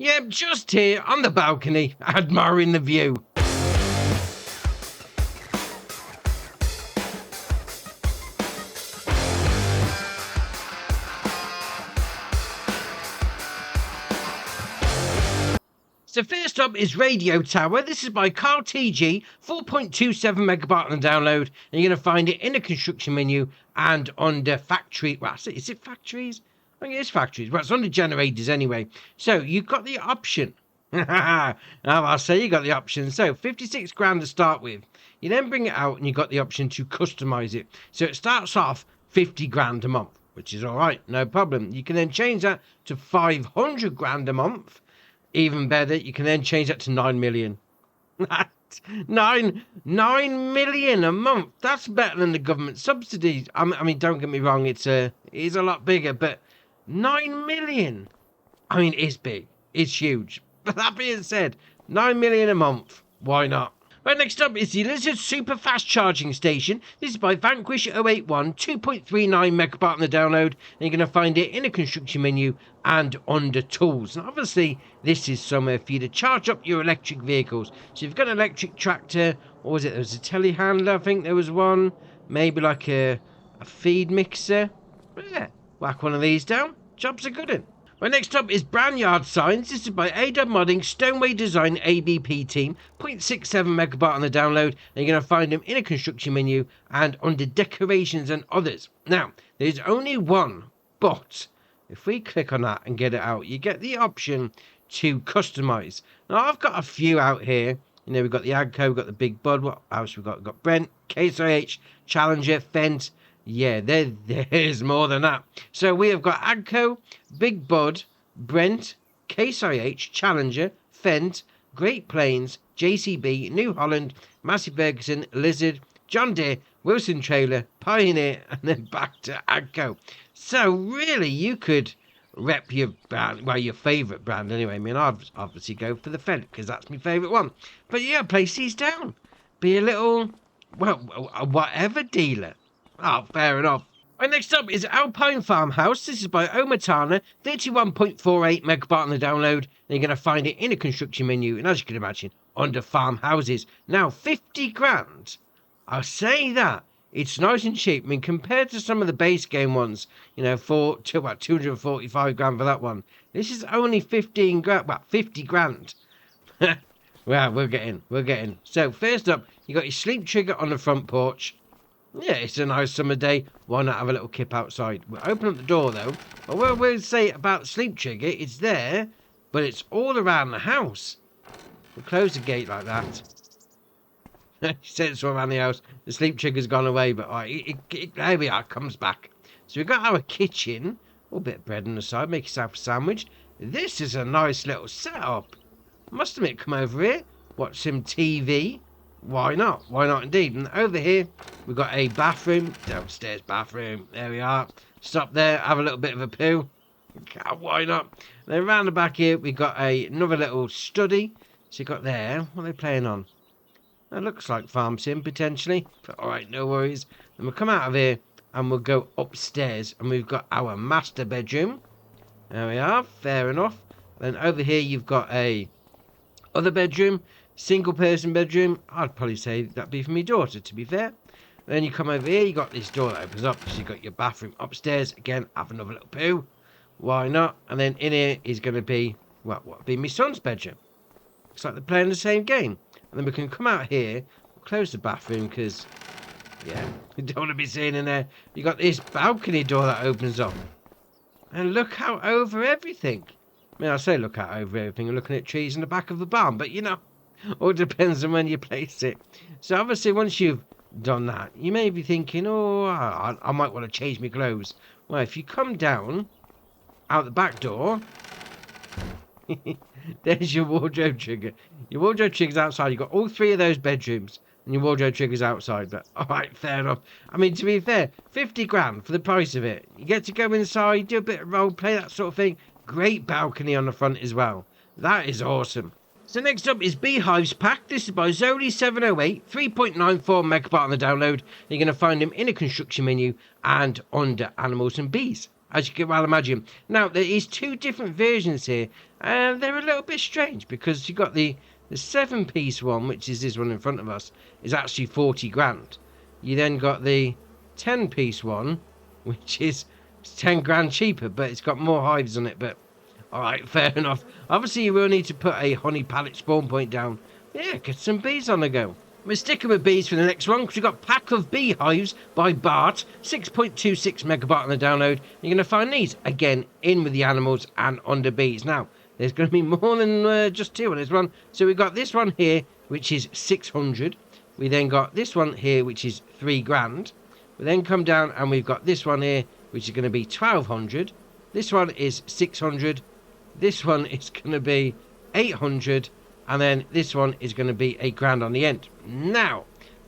Yep, just here on the balcony, admiring the view. So first up is Radio Tower. This is by Carl TG, 4.27 megabyte on the download. And you're going to find it in the construction menu and under factory. Well, is it factories? I think it is factories. Well, it's under generators anyway. So you've got the option. I'll say you got the option. So 56 grand to start with. You then bring it out and you've got the option to customize it. So it starts off 50 grand a month, which is all right. No problem. You can then change that to 500 grand a month. Even better, you can then change that to 9 million. 9 million a month. That's better than the government subsidies. I mean, don't get me wrong, it is a lot bigger, but 9 million. I mean, it's big. It's huge. But that being said, 9 million a month. Why not? Right, next up is the Lizard Super Fast Charging Station. This is by Vanquish 081, 2.39 megabyte on the download. And you're going to find it in the construction menu and under tools. And obviously, this is somewhere for you to charge up your electric vehicles. So you've got an electric tractor, or was it? There was a telehandler, I think there was one. Maybe like a feed mixer. But yeah, whack one of these down. Job's a good one. Right, next up is Brand Yard Signs. This is by AW Modding Stoneway Design ABP Team, 0.67 megabyte on the download, and you're going to find them in a construction menu and under decorations and others. Now, there's only one, but if we click on that and get it out, you get the option to customize. Now, I've got a few out here. You know, we've got the Agco, we've got the Big Bud. What else we've got? We've got Brent, Case IH, Challenger, Fent. Yeah, there's more than that. So we have got Agco, Big Bud, Brent, Case IH, Challenger, Fent, Great Plains, JCB, New Holland, Massey Ferguson, Lizard, John Deere, Wilson Trailer, Pioneer, and then back to Agco. So really, you could rep your brand, well, your favourite brand anyway. I mean, I'd obviously go for the Fent because that's my favourite one. But yeah, place these down. Be a little, well, whatever dealer. Oh, fair enough. Right, next up is Alpine Farmhouse. This is by Omatana, 31.48 megabyte on the download. And you're going to find it in a construction menu, and as you can imagine, under farmhouses. Now, 50 grand. I'll say that. It's nice and cheap. I mean, compared to some of the base game ones, you know, for 245 grand for that one. This is only 15 grand. Well, 50 grand. Well, we're getting. So, first up, you got your sleep trigger on the front porch. Yeah, it's a nice summer day. Why not have a little kip outside? We'll open up the door, though. Well, we'll say about the sleep trigger, it's there, but it's all around the house. We'll close the gate like that. She said it's all around the house. The sleep trigger's gone away, but there we are, it comes back. So we've got our kitchen. A little bit of bread on the side, make yourself a sandwich. This is a nice little setup. Must admit, come over here, watch some TV. Why not? Why not indeed? And over here, we've got a bathroom, downstairs bathroom. There we are. Stop there, have a little bit of a poo. Why not? And then around the back here, we've got another little study. So you've got there, what are they playing on? That looks like Farm Sim, potentially. But alright, no worries. Then we'll come out of here, and we'll go upstairs. And we've got our master bedroom. There we are, fair enough. Then over here, you've got a other bedroom. Single person bedroom. I'd probably say that'd be for my daughter, to be fair. Then you come over here, you got this door that opens up, so you got your bathroom upstairs. Again, have another little poo. Why not? And then in here is going to be, well, what would be my son's bedroom. Looks like they're playing the same game. And then we can come out here, close the bathroom, because, yeah, you don't want to be seen in there. You got this balcony door that opens up. And look out over everything. I mean, I say look out over everything. I'm looking at trees in the back of the barn, but you know, all depends on when you place it. So obviously once you've done that, you may be thinking, oh, I might want to change my clothes. Well, if you come down out the back door, there's your wardrobe trigger. Your wardrobe trigger's outside. You've got all three of those bedrooms and your wardrobe trigger's outside. But alright, fair enough. I mean, to be fair, 50 grand for the price of it. You get to go inside, do a bit of role play, that sort of thing. Great balcony on the front as well. That is awesome. So next up is Beehives Pack. This is by Zoli708, 3.94 megabyte on the download. You're going to find them in a construction menu and under animals and bees. as you can well imagine. Now, there is two different versions here, and they're a little bit strange because you've got the 7-piece one, which is this one in front of us, is actually 40 grand. You then got the 10-piece one, which is 10 grand cheaper, but it's got more hives on it. But alright, fair enough. Obviously, you will need to put a honey pallet spawn point down. Yeah, get some bees on the go. We're sticking with bees for the next one because we've got Pack of Beehives by Bart, 6.26 megabyte on the download. You're going to find these again in with the animals and under bees. Now, there's going to be more than just two on this one. So we've got this one here, which is 600. We then got this one here, which is 3 grand. We then come down and we've got this one here, which is going to be 1200. This one is 600. This one is going to be 800. And then this one is going to be 8 grand on the end. Now,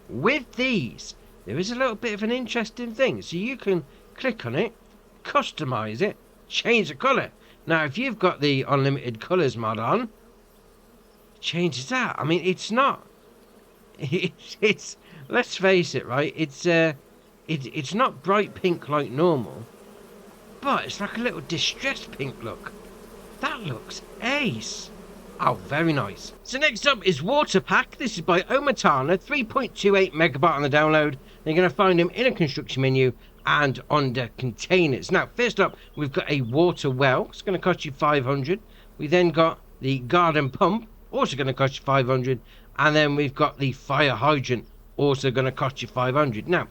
with these, there is a little bit of an interesting thing. So you can click on it, customize it, change the colour. Now, if you've got the unlimited colours mod on, it changes that. I mean, it's not. It's let's face it, right? It's not bright pink like normal, but it's like a little distressed pink look. That looks ace. Oh, very nice. So next up is Water Pack. This is by Omatana, 3.28 megabyte on the download. You're going to find them in a construction menu and under containers. Now, first up, we've got a water well. It's going to cost you 500. We then got the garden pump, also going to cost you 500. And then we've got the fire hydrant, also going to cost you 500. Now,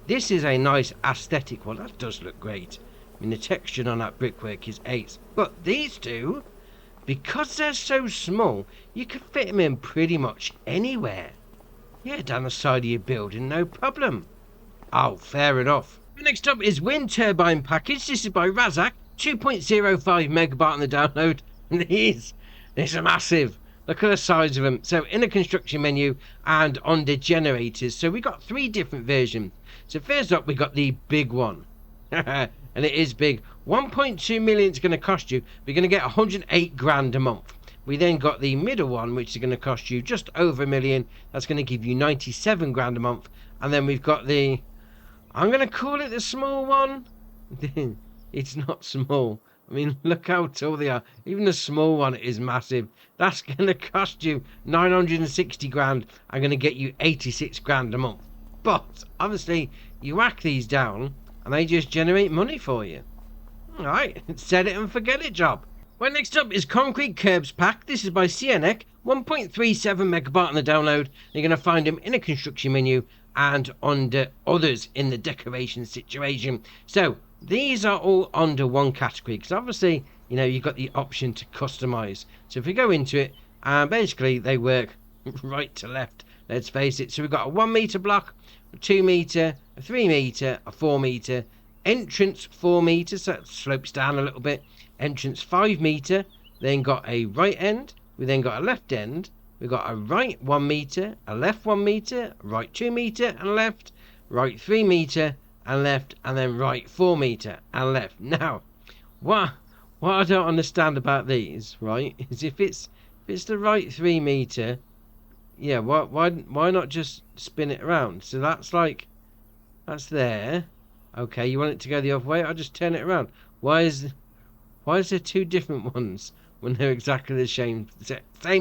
this is a nice aesthetic one. That does look great. I mean, the texture on that brickwork is ace. But these two, because they're so small, you can fit them in pretty much anywhere. Yeah, down the side of your building, no problem. Oh, fair enough. Next up is Wind Turbine Package. This is by Razak, 2.05 megabyte on the download. And these are massive. Look at the size of them. So in a construction menu and under generators. So we got 3 different versions. So first up, we got the big one. And it is big. 1.2 million is going to cost you. We're going to get 108 grand a month. We then got the middle one, which is going to cost you just over $1 million. That's going to give you 97 grand a month. And then we've got the, I'm going to call it the small one. It's not small. I mean, look how tall they are. Even the small one is massive. That's going to cost you 960 grand. I'm going to get you 86 grand a month. But obviously, you whack these down and they just generate money for you. Alright, set it and forget it job. Well, next up is Concrete Curbs Pack. This is by CNEC, 1.37 megabyte on the download. You're going to find them in a construction menu and under others in the decoration situation. So these are all under one category because obviously, you know, you've got the option to customize. So if we go into it, basically they work right to left, let's face it. So we've got a 1 meter block, a 2 meter, a 3 meter, a 4 meter, entrance 4 meters, so that slopes down a little bit, entrance 5 meter, then got a right end, we then got a left end, we got a right 1 meter, a left 1 meter, right 2 meter and left, right 3 meter and left, and then right 4 meter and left. Now, what I don't understand about these, right, is if it's the right 3 meter, yeah, why not just spin it around? So that's like, that's there. Okay, you want it to go the other way? I'll just turn it around. Why is there 2 different ones when they're exactly the same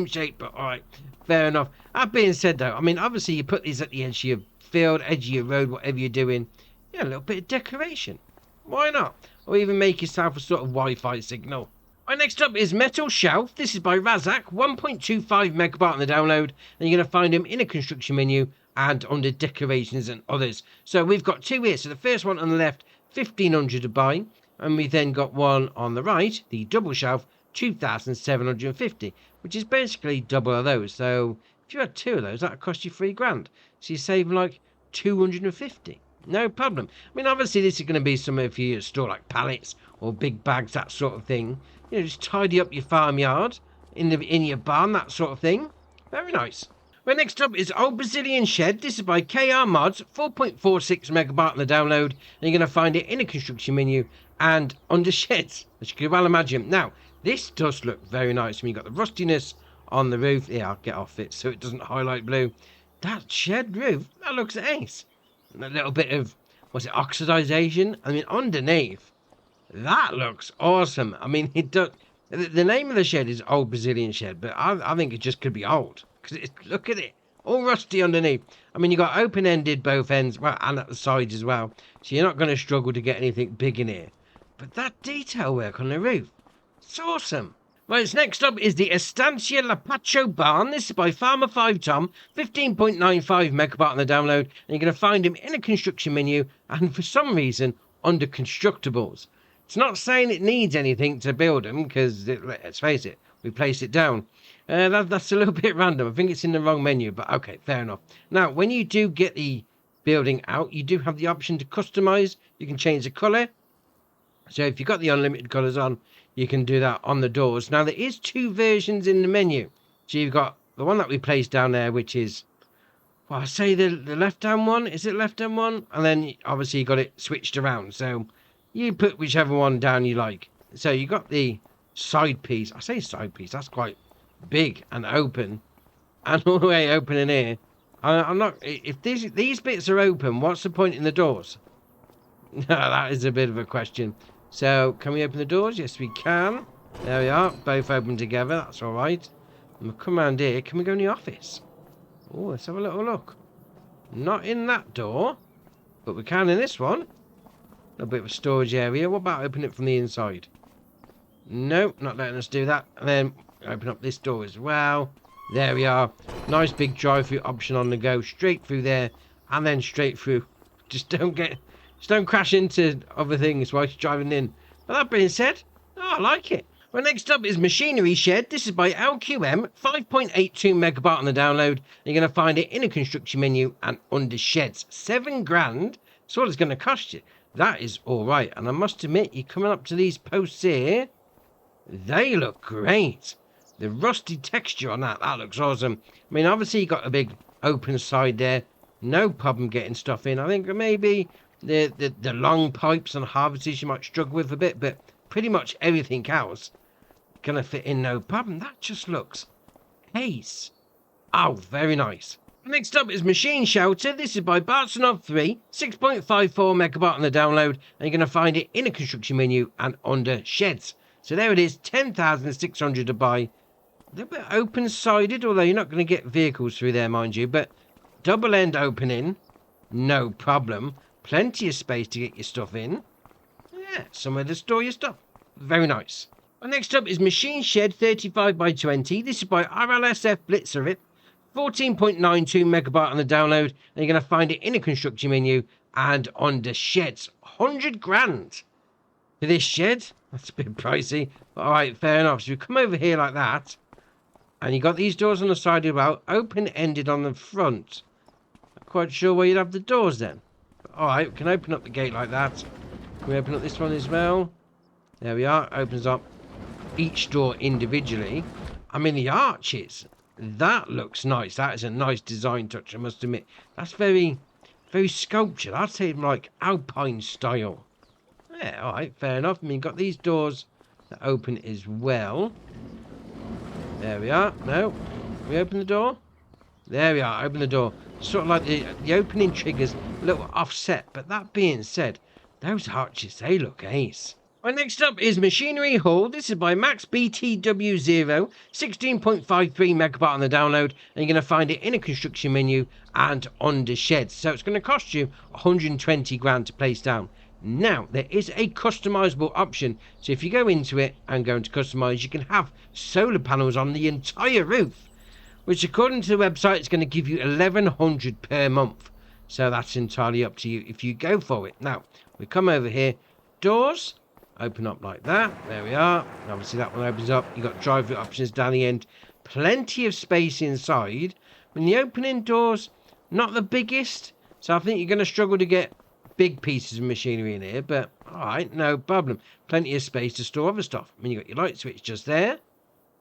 shape? But alright, fair enough. That being said though, I mean, obviously you put these at the edge of your field, edge of your road, whatever you're doing. Yeah, a little bit of decoration. Why not? Or even make yourself a sort of Wi-Fi signal. Right, next up is Metal Shelf. This is by Razak, 1.25 megabyte on the download. And you're going to find them in a construction menu and under decorations and others. So we've got 2 here. So the first one on the left, 1,500 to buy. And we then got one on the right, the double shelf, 2,750, which is basically double of those. So if you had 2 of those, that would cost you 3 grand. So you're saving like 250. No problem. I mean, obviously this is going to be somewhere for you to store like pallets or big bags, that sort of thing. You know, just tidy up your farmyard, in your barn, that sort of thing. Very nice. Well, next up is Old Brazilian Shed. This is by KR Mods, 4.46 megabyte on the download. And you're going to find it in a construction menu and under sheds, as you can well imagine. Now, this does look very nice. I mean, you've got the rustiness on the roof. Yeah, I'll get off it so it doesn't highlight blue. That shed roof, that looks ace. And a little bit of, was it oxidization? I mean, underneath, That looks awesome. I mean, it does. The name of the shed is Old Brazilian Shed, but I think it just could be old. Because look at it, all rusty underneath. I mean, you got open-ended both ends, well, and at the sides as well. So you're not going to struggle to get anything big in here. But that detail work on the roof, it's awesome. Right, next up is the Estancia Lapacho Barn. This is by Farmer 5 Tom, 15.95 megabyte on the download. And you're going to find him in a construction menu and for some reason under constructables. It's not saying it needs anything to build them because, let's face it, we placed it down. That's a little bit random. I think it's in the wrong menu, but okay, fair enough. Now, when you do get the building out, you do have the option to customize. You can change the color. So if you've got the unlimited colors on, you can do that on the doors. Now, there is two versions in the menu. So you've got the one that we placed down there, which is, well, I say the left-hand one. Is it left-hand one? And then, obviously, you got it switched around. So you put whichever one down you like. So you got the side piece. I say side piece. That's quite big and open. And all the way open in here. I'm not... If these bits are open, what's the point in the doors? No, that is a bit of a question. So, can we open the doors? Yes, we can. There we are. Both open together. That's all right. And we'll come around here. Can we go in the office? Oh, let's have a little look. Not in that door. But we can in this one. A little bit of a storage area. What about opening it from the inside? No, not letting us do that. And then open up this door as well. There we are. Nice big drive-through option on the go. Straight through there. And then straight through. Just don't crash into other things while you're driving in. But that being said, I like it. Well, next up is Machinery Shed. This is by LQM, 5.82 megabyte on the download. You're going to find it in a construction menu and under sheds. $7 grand. That's what it's going to cost you. That is all right. And I must admit, you're coming up to these posts here. They look great. The rusty texture on that looks awesome. I mean, obviously, you got a big open side there. No problem getting stuff in. I think maybe the long pipes and harvesters you might struggle with a bit, but pretty much everything else gonna fit in no problem. That just looks ace. Oh, very nice. Next up is Machine Shelter. This is by Bartsanov 3, 6.54 megabyte on the download, and you're gonna find it in a construction menu and under sheds. So there it is, 10,600 to buy. A little bit open-sided, although you're not going to get vehicles through there, mind you, but double end opening, no problem. Plenty of space to get your stuff in. Yeah, somewhere to store your stuff. Very nice. Well, next up is Machine Shed 35 by 20. This is by RLSF Blitzerit. 14.92 megabyte on the download. And you're going to find it in a construction menu and under sheds. 100 grand for this shed. That's a bit pricey. But all right, fair enough. So you come over here like that. And you got these doors on the side as well. Open-ended on the front. Not quite sure where you'd have the doors then. Alright, we can open up the gate like that. Can we open up this one as well? There we are. Opens up each door individually. I mean, the arches. That looks nice. That is a nice design touch, I must admit. That's very, very sculptured. I'd say like Alpine style. Yeah, alright, fair enough. I mean, you've got these doors that open as well. There we are. No. Can we open the door? There we are. Open the door. Sort of like the opening triggers a little offset. But that being said, those arches, they look ace. Right, next up is Machinery Hall. This is by Max BTW0. 16.53 megabyte on the download. And you're going to find it in a construction menu and under sheds. So it's going to cost you 120 grand to place down. Now, there is a customizable option. So if you go into it and go into customize, you can have solar panels on the entire roof, which according to the website is going to give you 1,100 per month. So that's entirely up to you if you go for it. Now, we come over here. Doors open up like that. There we are. And obviously that one opens up. You've got drive-through options down the end. Plenty of space inside. When the opening doors, not the biggest. So I think you're going to struggle to get big pieces of machinery in here, but all right, no problem. Plenty of space to store other stuff. I mean, you've got your light switch just there.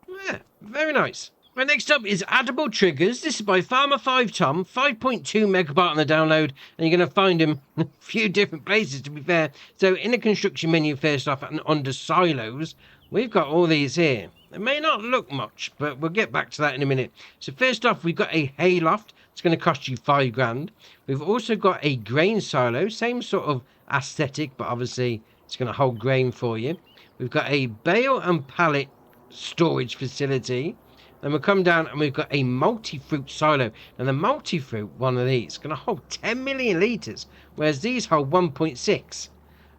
Yeah, very nice. Right, next up is Addable Triggers. This is by Farmer 5 Tom, 5.2 megabyte on the download, and you're going to find them in a few different places, to be fair. So in the construction menu, first off, and under silos, we've got all these here. They may not look much, but we'll get back to that in a minute. So first off, we've got a hayloft. It's going to cost you 5 grand. We've also got a grain silo, same sort of aesthetic, but obviously It's going to hold grain for you. We've got a bale and pallet storage facility. Then we'll come down and we've got a multi-fruit silo. And the multi-fruit, one of these, is going to hold 10 million litres, whereas these hold 1.6.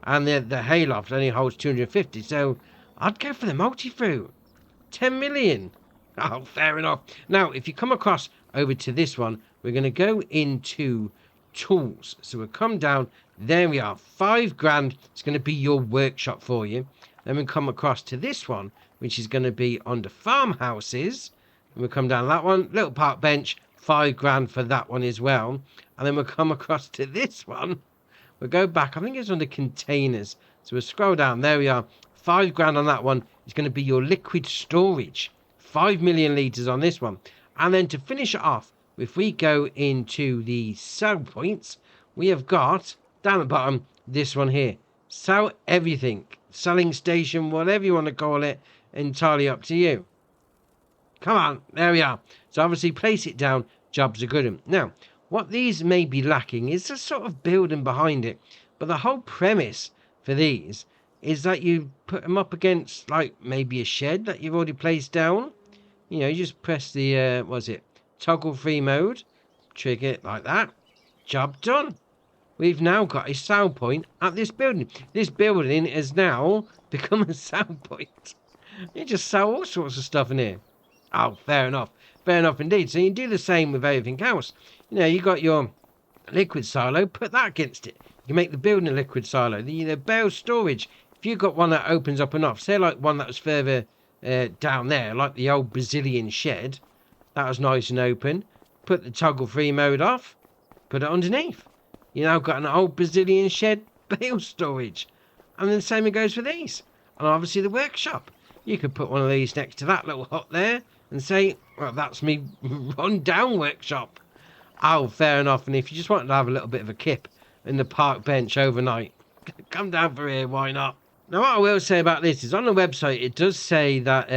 And the hayloft only holds 250. So I'd go for the multi-fruit. 10 million. Oh, fair enough. Now, if you come across over to this one, we're going to go into tools. So we'll come down. There we are. 5 grand. It's going to be your workshop for you. Then we come across to this one, which is going to be under farmhouses. And we'll come down that one. Little park bench. 5 grand for that one as well. And then we'll come across to this one. We'll go back. I think it's under containers. So we'll scroll down. There we are. 5 grand on that one. It's going to be your liquid storage. 5 million litres on this one. And then to finish it off, if we go into the sell points, we have got, down the bottom, this one here. Sell everything. Selling station, whatever you want to call it, entirely up to you. Come on, there we are. So obviously place it down, jobs are good. Now, what these may be lacking is a sort of building behind it. But the whole premise for these is that you put them up against, like, maybe a shed that you've already placed down. You know, you just press the, toggle free mode, trigger it like that, job done. We've now got a sell point at this building. This building has now become a sell point. You just sell all sorts of stuff in here. Oh, fair enough indeed. So you can do the same with everything else. You know, you got your liquid silo, put that against it. You can make the building a liquid silo. The bale storage, if you've got one that opens up and off, say like one that was further down there, like the old Brazilian shed, that was nice and open. Put the toggle free mode off, put it underneath. You now got an old Brazilian shed bale storage. And then the same goes for these. And obviously the workshop. You could put one of these next to that little hut there and say, well, that's me run down workshop. Oh, fair enough. And if you just wanted to have a little bit of a kip in the park bench overnight, come down for here, why not? Now, what I will say about this is on the website, it does say that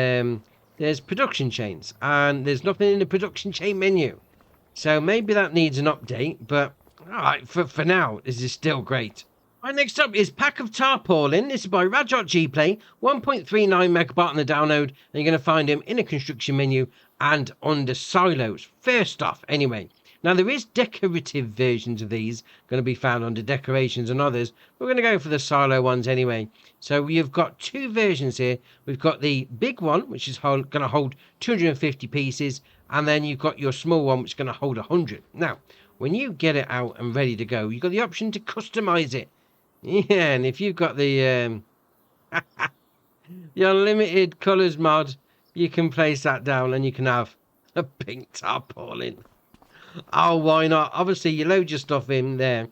there's production chains and there's nothing in the production chain menu. So maybe that needs an update, but all right, for now, this is still great. Right, next up is Pack of Tarpaulin. This is by Rajot Gplay, 1.39 megabyte on the download. And you're going to find him in a construction menu and under silos. First off, anyway. Now, there is decorative versions of these going to be found under decorations and others. We're going to go for the silo ones anyway. So we've got 2 versions here. We've got the big one, which is going to hold 250 pieces. And then you've got your small one, which is going to hold 100. Now, when you get it out and ready to go, you've got the option to customize it. Yeah, and if you've got the unlimited colours mod, you can place that down and you can have a pink tarpaulin. Oh, why not? Obviously, you load your stuff in there.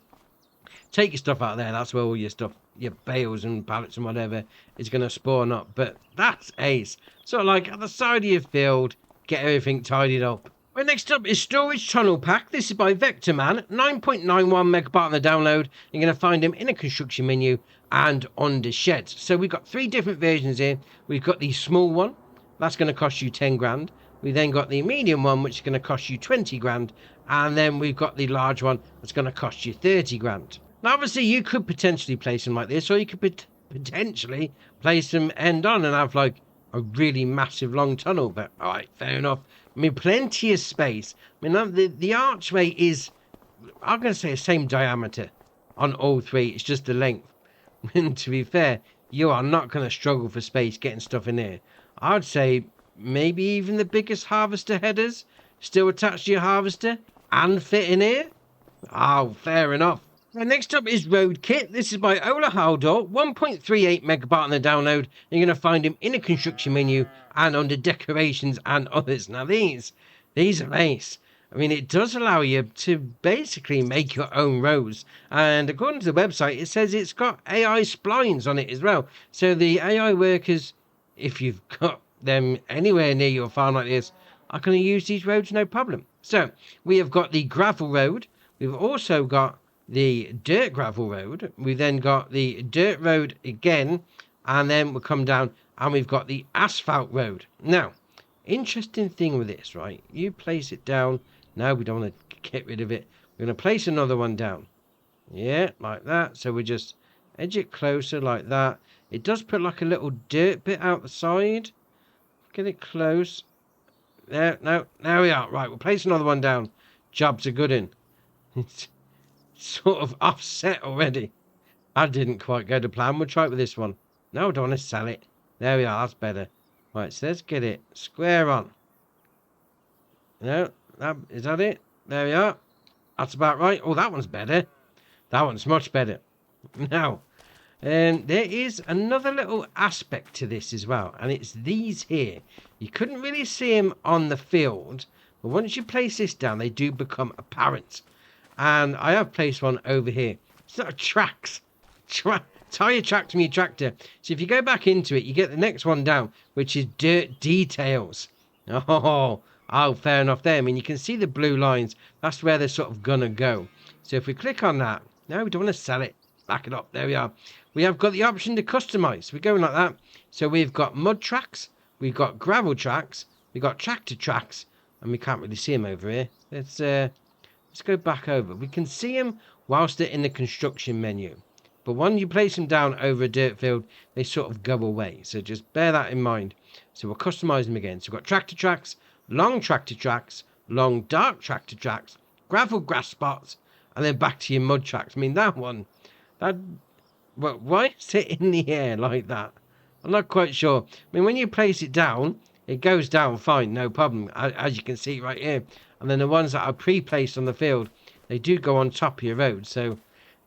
Take your stuff out there. That's where all your stuff, your bales and pallets and whatever, is going to spawn up. But that's ace. Sort of like at the side of your field, get everything tidied up. Right, next up is Storage Tunnel Pack. This is by Vector Man, 9.91 megabyte on the download. You're going to find him in a construction menu and under sheds. So we've got 3 different versions here. We've got the small one. That's going to cost you 10 grand. We then got the medium one, which is going to cost you 20 grand. And then we've got the large one that's going to cost you 30 grand. Now, obviously, you could potentially place them like this, or you could potentially place them end on and have like a really massive long tunnel. But all right, fair enough. I mean, plenty of space. I mean, the archway is, I'm going to say, the same diameter on all 3. It's just the length. And to be fair, you are not going to struggle for space getting stuff in here. I'd say maybe even the biggest harvester headers still attached to your harvester and fit in here. Oh, fair enough. Now, next up is Road Kit. This is by Ola Haldor, 1.38 megabyte on the download. You're going to find him in a construction menu and under decorations and others. Now, these are ace. I mean, it does allow you to basically make your own rows. And according to the website, it says it's got AI splines on it as well. So the AI workers, if you've got them anywhere near your farm like this, are going to use these roads no problem. So we have got the gravel road. We've also got the dirt gravel road. We then got the dirt road again, and then we'll come down and we've got the asphalt road. Now, interesting thing with this, right? You place it down. Now we don't want to get rid of it. We're going to place another one down. Yeah, like that. So we're just Edge it closer like that. It does put like a little dirt bit out the side. Get it close. There, no, there we are. Right, we'll place another one down. Job's a good one. It's sort of offset already. I didn't quite go to plan. We'll try it with this one. No, I don't want to sell it. There we are. That's better. Right, so let's get it square on. No, is that it? There we are. That's about right. Oh, that one's better. That one's much better. Now, there is another little aspect to this as well, and it's these here. You couldn't really see them on the field, but once you place this down, they do become apparent. And I have placed one over here. It's not tracks. Tire tracks from your tractor. So if you go back into it, you get the next one down, which is dirt details. Oh, fair enough there. I mean, you can see the blue lines. That's where they're sort of gonna go. So if we click on that, no, we don't want to sell it. Back it up. There we are. We have got the option to customize. We're going like that. So we've got mud tracks, we've got gravel tracks, we've got tractor tracks, and we can't really see them over here. Let's go back over. We can see them whilst they're in the construction menu. But when you place them down over a dirt field, they sort of go away. So just bear that in mind. So we'll customize them again. So we've got tractor tracks, long dark tractor tracks, gravel grass spots, and then back to your mud tracks. I mean, well, why is it in the air like that? I'm not quite sure. I mean, when you place it down, it goes down fine, no problem, as you can see right here. And then the ones that are pre-placed on the field, they do go on top of your road. So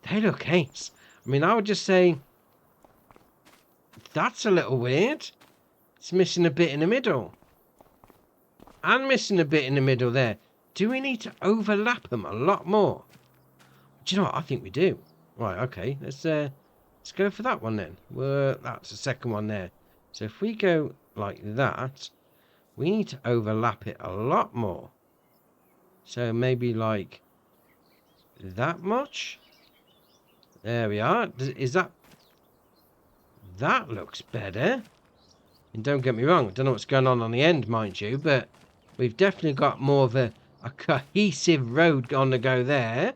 they look ace. I mean, I would just say that's a little weird. It's missing a bit in the middle. And missing a bit in the middle there. Do we need to overlap them a lot more? Do you know what? I think we do. Right, okay. Let's go for that one then. That's the second one there. So if we go like that, we need to overlap it a lot more. So maybe like that much. There we are. Is that looks better. And don't get me wrong, I don't know what's going on the end, mind you, but we've definitely got more of a cohesive road on the go there.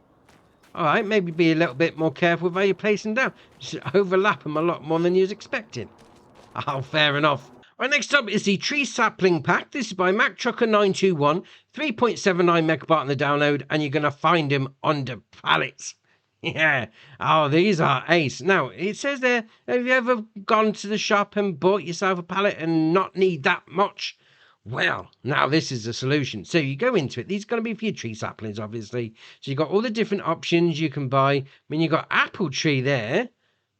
All right, maybe be a little bit more careful with how you place them down. Just overlap them a lot more than you was expecting. Oh, fair enough. Right, next up is the Tree Sapling Pack. This is by MacTrucker921, 3.79 megabyte on the download, and you're going to find them under pallets. Yeah. Oh, these are ace. Now, it says there, have you ever gone to the shop and bought yourself a pallet and not need that much? Well, now this is the solution. So you go into it. These are going to be for your tree saplings, obviously. So you've got all the different options you can buy. I mean, you've got apple tree there.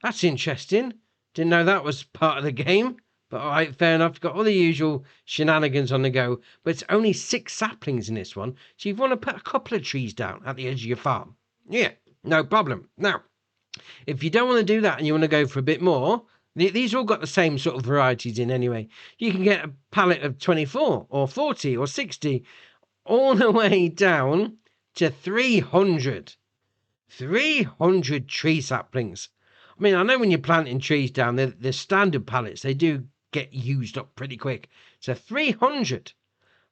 That's interesting. Didn't know that was part of the game. But all right, fair enough. You've got all the usual shenanigans on the go. But it's only 6 saplings in this one. So you want to put a couple of trees down at the edge of your farm. Yeah, no problem. Now, if you don't want to do that and you want to go for a bit more, these all got the same sort of varieties in anyway. You can get a pallet of 24 or 40 or 60 all the way down to 300. 300 tree saplings. I mean, I know when you're planting trees down, the standard pallets, they do get used up pretty quick. So 300.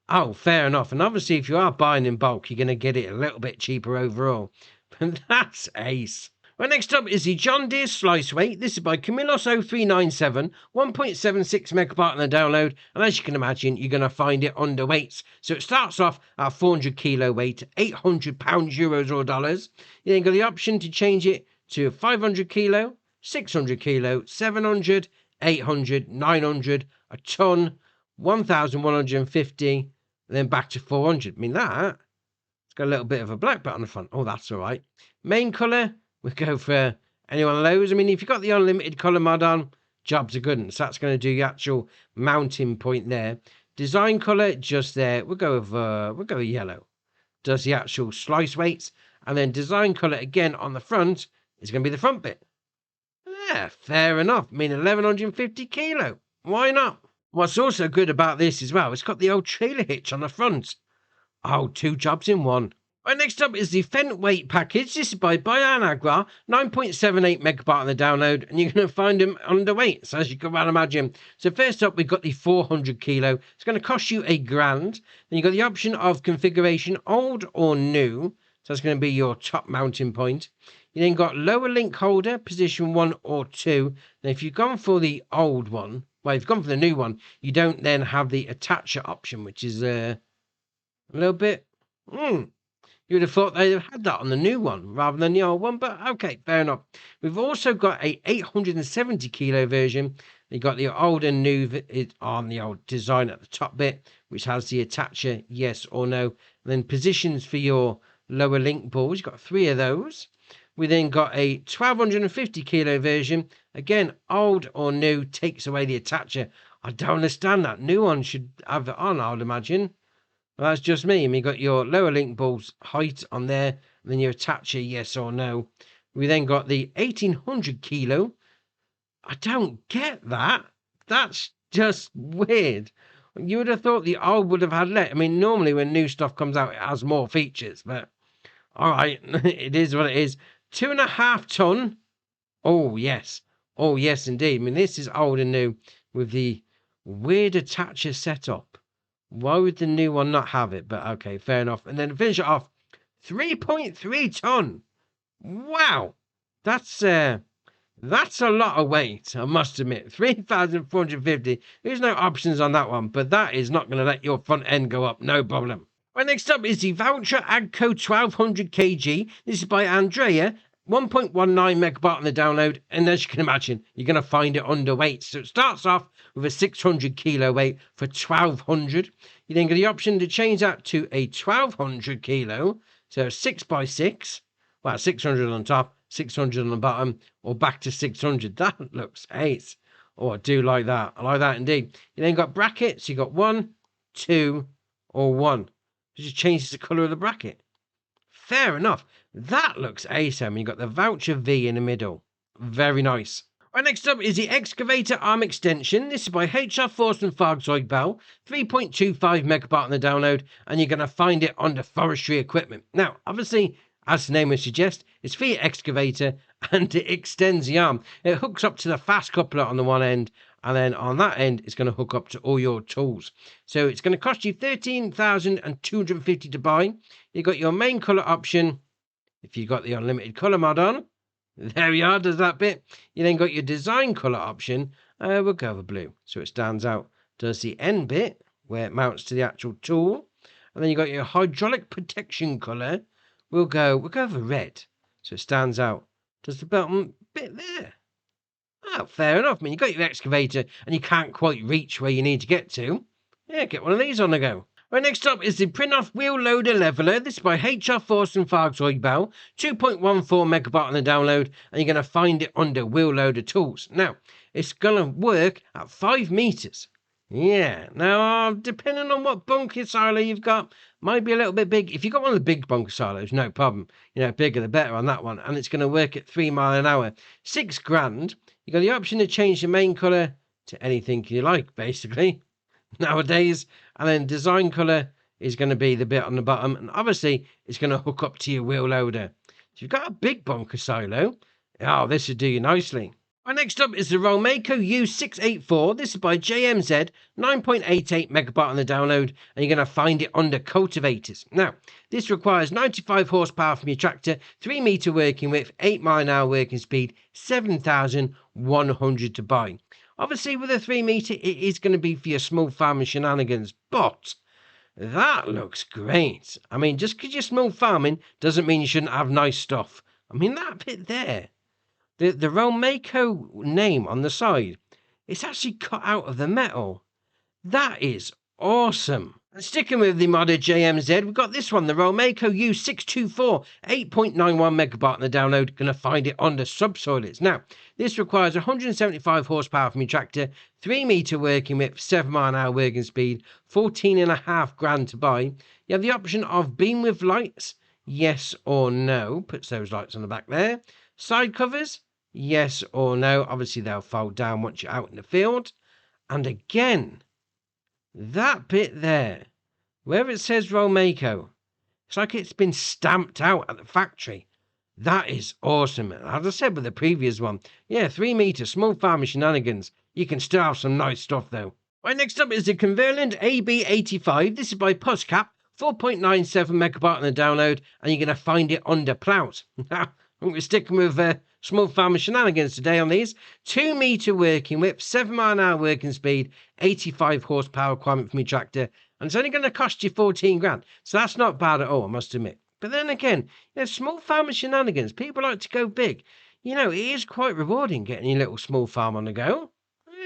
Oh, fair enough. And obviously, if you are buying in bulk, you're going to get it a little bit cheaper overall. But that's ace. Right, next up is the John Deere Slice Weight. This is by Camillos0397, 1.76 megabyte on the download. And as you can imagine, you're going to find it under weights. So it starts off at 400 kilo weight, 800 pounds, euros or dollars. You then got the option to change it to 500 kilo, 600 kilo, 700, 800, 900, a ton, 1,150, then back to 400. I mean, that, it's got a little bit of a black bit on the front. Oh, that's all right. Main colour, we go for any one of those. I mean, if you've got the unlimited colour mod on, jobs are good. And so that's going to do the actual mounting point there. Design colour, just there. We'll go with yellow. Does the actual slice weights. And then design colour again on the front is going to be the front bit. Yeah, fair enough. I mean, 1,150 kilo. Why not? What's also good about this as well, it's got the old trailer hitch on the front. Oh, 2 jobs in one. Right, next up is the Fent Weight Package. This is by Bayanagra, 9.78 megabyte on the download, and you're going to find them underweight, so as you can well imagine. So first up, we've got the 400 kilo. It's going to cost you £1,000. Then you've got the option of configuration, old or new. So that's going to be your top mounting point. You then got lower link holder, position 1 or 2. Now, if you've gone for the old one, well, if you've gone for the new one, you don't then have the attacher option, which is a little bit... You would have thought they'd have had that on the new one rather than the old one, but okay, fair enough. We've also got a 870 kilo version. You got the old and new on the old design at the top bit, which has the attacher, yes or no. And then positions for your lower link balls. You've got 3 of those. We then got a 1250 kilo version. Again, old or new, takes away the attacher. I don't understand that. New one should have it on, I would imagine. Well, that's just me. I mean, you got your lower link balls height on there, and then your attacher, yes or no. We then got the 1800 kilo. I don't get that. That's just weird. You would have thought the old would have had less. I mean, normally when new stuff comes out, it has more features, but all right, it is what it is. 2.5 ton. Oh, yes. Oh, yes, indeed. I mean, this is old and new with the weird attacher setup. Why would the new one not have it? But okay, fair enough. And then to finish it off, 3.3 ton. Wow. That's a lot of weight, I must admit. 3,450. There's no options on that one, but that is not going to let your front end go up. No problem. Right, next up is the Voucher Agco 1200 kg. This is by Andrea. 1.19 megabyte on the download, and as you can imagine, you're going to find it underweight. So it starts off with a 600 kilo weight for 1200. You then get the option to change that to a 1200 kilo, so 6x6. Well, 600 on top, 600 on the bottom, or back to 600. That looks ace. Oh, I do like that. I like that indeed. You then got brackets. You got 1, 2, or 1. It just changes the colour of the bracket. Fair enough. That looks awesome. You've got the Voucher V in the middle. Very nice. Right, next up is the Excavator Arm Extension. This is by HR Force Farmall. 3.25 megabyte on the download, and you're going to find it under forestry equipment. Now, obviously, as the name would suggest, it's for your excavator, and it extends the arm. It hooks up to the fast coupler on the one end, and then on that end, it's going to hook up to all your tools. So it's going to cost you $13,250 to buy. You've got your main colour option. If you've got the unlimited colour mod on, there we are, does that bit. You then got your design colour option. We'll go with blue, so it stands out. Does the end bit, where it mounts to the actual tool. And then you got your hydraulic protection colour. We'll go with red, so it stands out. Does the bottom bit there. Oh, fair enough. I mean, you got your excavator and you can't quite reach where you need to get to. Yeah, get one of these on the go. Right, next up is the Prinoff Wheel Loader Leveler. This is by HR Force and Farmall. 2.14 megabyte on the download, and you're going to find it under Wheel Loader Tools. Now, it's going to work at 5 meters. Yeah, now, depending on what bunker silo you've got, might be a little bit big. If you've got one of the big bunker silos, no problem. You know, bigger the better on that one. And it's going to work at 3 miles an hour. $6,000. You got the option to change the main colour to anything you like, basically, nowadays. And then design colour is going to be the bit on the bottom. And obviously, it's going to hook up to your wheel loader. So you've got a big bunker silo. Oh, this would do you nicely. Right, next up is the Rolmeco U684. This is by JMZ, 9.88 megabyte on the download, and you're going to find it under cultivators. Now, this requires 95 horsepower from your tractor, 3 meter working width, 8 mile an hour working speed, 7,100 to buy. Obviously, with a 3 meter, it is going to be for your small farming shenanigans, but that looks great. I mean, just because you're small farming doesn't mean you shouldn't have nice stuff. I mean, that bit there. The Rolmeco name on the side, it's actually cut out of the metal. That is awesome. And sticking with the modded JMZ, we've got this one, the Rolmeco U624, 8.91 megabyte on the download. Going to find it under subsoilers. Now, this requires 175 horsepower from your tractor, 3 meter working width, 7 mile an hour working speed, 14.5 grand to buy. You have the option of beam with lights, yes or no. Puts those lights on the back there. Side covers, yes or no. Obviously, they'll fold down once you're out in the field. And again, that bit there, where it says Rolmeco, it's like it's been stamped out at the factory. That is awesome. As I said with the previous one, yeah, 3 meter small farming shenanigans. You can still have some nice stuff though. Right, next up is the Converland AB85. This is by Puscap, 4.97 megabyte on the download, and you're going to find it under plout. Now, We're sticking with small farmer shenanigans today on these. 2 metre working width, 7 mile an hour working speed, 85 horsepower requirement for my tractor, and it's only going to cost you 14 grand. So that's not bad at all, I must admit. But then again, small farmer shenanigans, people like to go big. It is quite rewarding getting your little small farm on the go.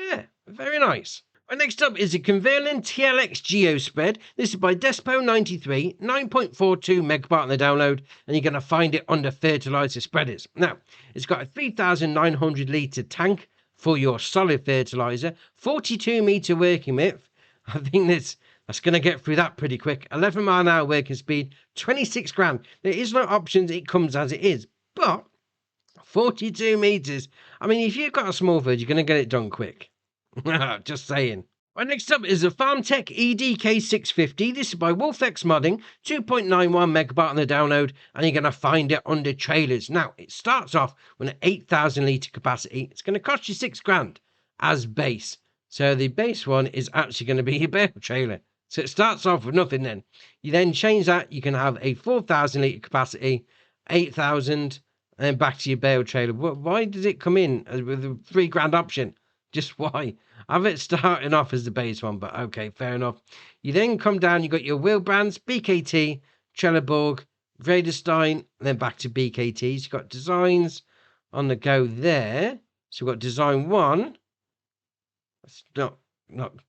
Yeah, very nice. Right, next up is the Converlin TLX Geo Spread. This is by Despo93, 9.42 megabyte on the download, and you're going to find it under fertilizer spreaders. Now, it's got a 3,900 litre tank for your solid fertilizer, 42 metre working width. I think that's going to get through that pretty quick. 11 mile an hour working speed, 26 grand. There is no options, it comes as it is, but 42 metres. I mean, if you've got a small bird, you're going to get it done quick. Just saying. Right, next up is the FarmTech EDK650. This is by WolfX Modding, 2.91 megabyte on the download, and you're going to find it under trailers. Now, it starts off with an 8,000 litre capacity. It's going to cost you 6 grand as base. So the base one is actually going to be your bale trailer. So it starts off with nothing then. You then change that, you can have a 4,000 litre capacity, 8,000, and then back to your bale trailer. Why does it come in with a 3 grand option? Just why? I have it starting off as the base one, but okay, fair enough. You then come down, you got your wheel brands, BKT, Trelleborg, Vredestein, and then back to BKTs. You've got designs on the go there. So we've got design 1. It's not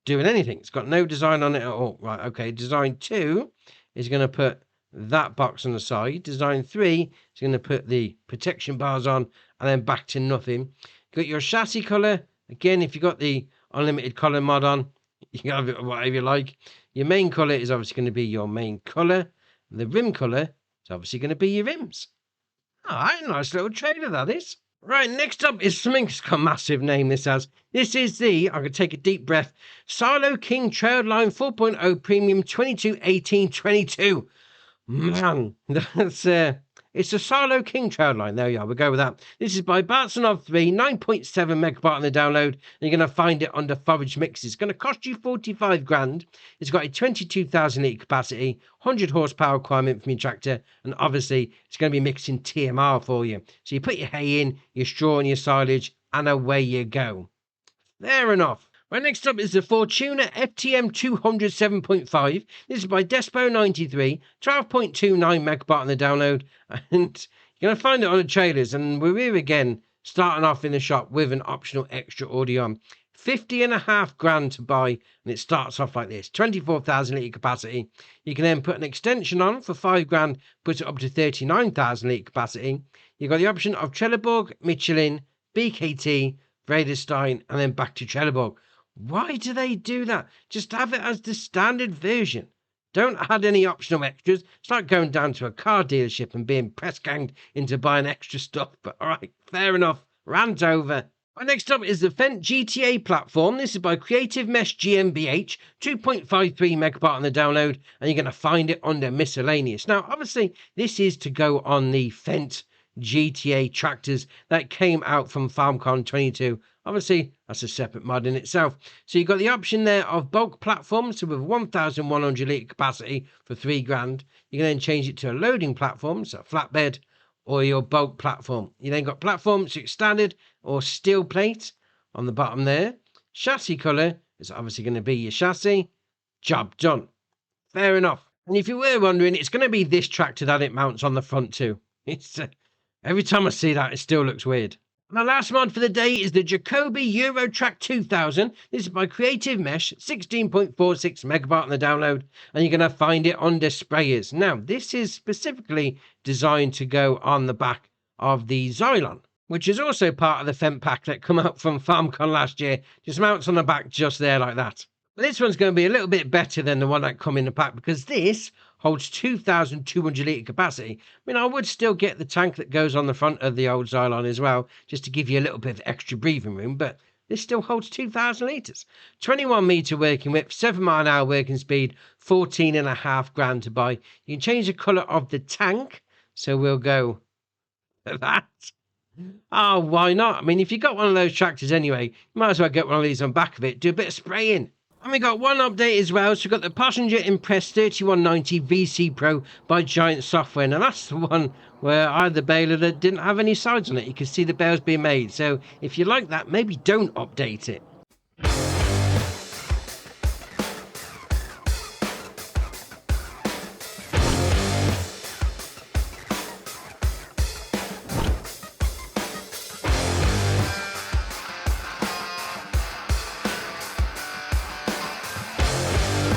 doing anything. It's got no design on it at all. Right, okay. Design 2 is going to put that box on the side. Design 3 is going to put the protection bars on, and then back to nothing. You've got your chassis colour. Again, if you've got the unlimited colour mod on, you can have it whatever you like. Your main colour is obviously going to be your main colour. The rim colour is obviously going to be your rims. Alright, nice little trailer that is. Right, next up is something that's got a massive name this has. This is the, I could take a deep breath, Silo King Trailline 4.0 Premium 221822. Man, that's it's a Silo King trail line. There you are. We'll go with that. This is by Bartsonov 3, 9.7 megabyte on the download. And you're going to find it under Forage Mixes. It's going to cost you 45 grand. It's got a 22,000 litre capacity, 100 horsepower requirement from your tractor. And obviously, it's going to be mixing TMR for you. So you put your hay in, your straw and your silage, and away you go. Fair enough. Right, next up is the Fortuna FTM 200 7.5. This is by Despo93, 12.29 megabyte on the download, and you're going to find it on the trailers. And we're here again, starting off in the shop with an optional extra audio on. 50.5 grand to buy, and it starts off like this: 24,000 litre capacity. You can then put an extension on for 5 grand, put it up to 39,000 litre capacity. You've got the option of Trelleborg, Michelin, BKT, Vredestein, and then back to Trelleborg. Why do they do that? Just have it as the standard version. Don't add any optional extras. It's like going down to a car dealership and being press ganged into buying extra stuff. But all right, fair enough. Rant over. Right, next up is the Fendt GTA platform. This is by Creative Mesh GmbH, 2.53 megabyte on the download, and you're going to find it under miscellaneous. Now, obviously, this is to go on the Fendt GTA tractors that came out from FarmCon 22. Obviously, that's a separate mod in itself. So you've got the option there of bulk platform, so with 1,100 litre capacity for 3 grand. You can then change it to a loading platform, so a flatbed, or your bulk platform. You then got platform, so it's standard or steel plate on the bottom there. Chassis colour is obviously going to be your chassis. Job done. Fair enough. And if you were wondering, it's going to be this tractor that it mounts on the front too. It's every time I see that, it still looks weird. My last mod for the day is the Jacoby Eurotrack 2000. This is by Creative Mesh, 16.46 megabyte on the download, and you're going to find it under sprayers. Now, this is specifically designed to go on the back of the Xylon, which is also part of the Fendt pack that come out from FarmCon last year. Just mounts on the back just there like that. But this one's going to be a little bit better than the one that come in the pack, because this holds 2,200 litre capacity. I mean, I would still get the tank that goes on the front of the old Xylon as well, just to give you a little bit of extra breathing room, but this still holds 2,000 litres. 21 metre working width, 7 mile an hour working speed, 14.5 grand to buy. You can change the colour of the tank, so we'll go for that. Oh, why not? I mean, if you got one of those tractors anyway, you might as well get one of these on the back of it, do a bit of spraying. And we got one update as well. So we got the Passenger Impress 3190 VC Pro by Giant Software. Now that's the one where I had the baler that didn't have any sides on it. You can see the bales being made. So if you like that, maybe don't update it.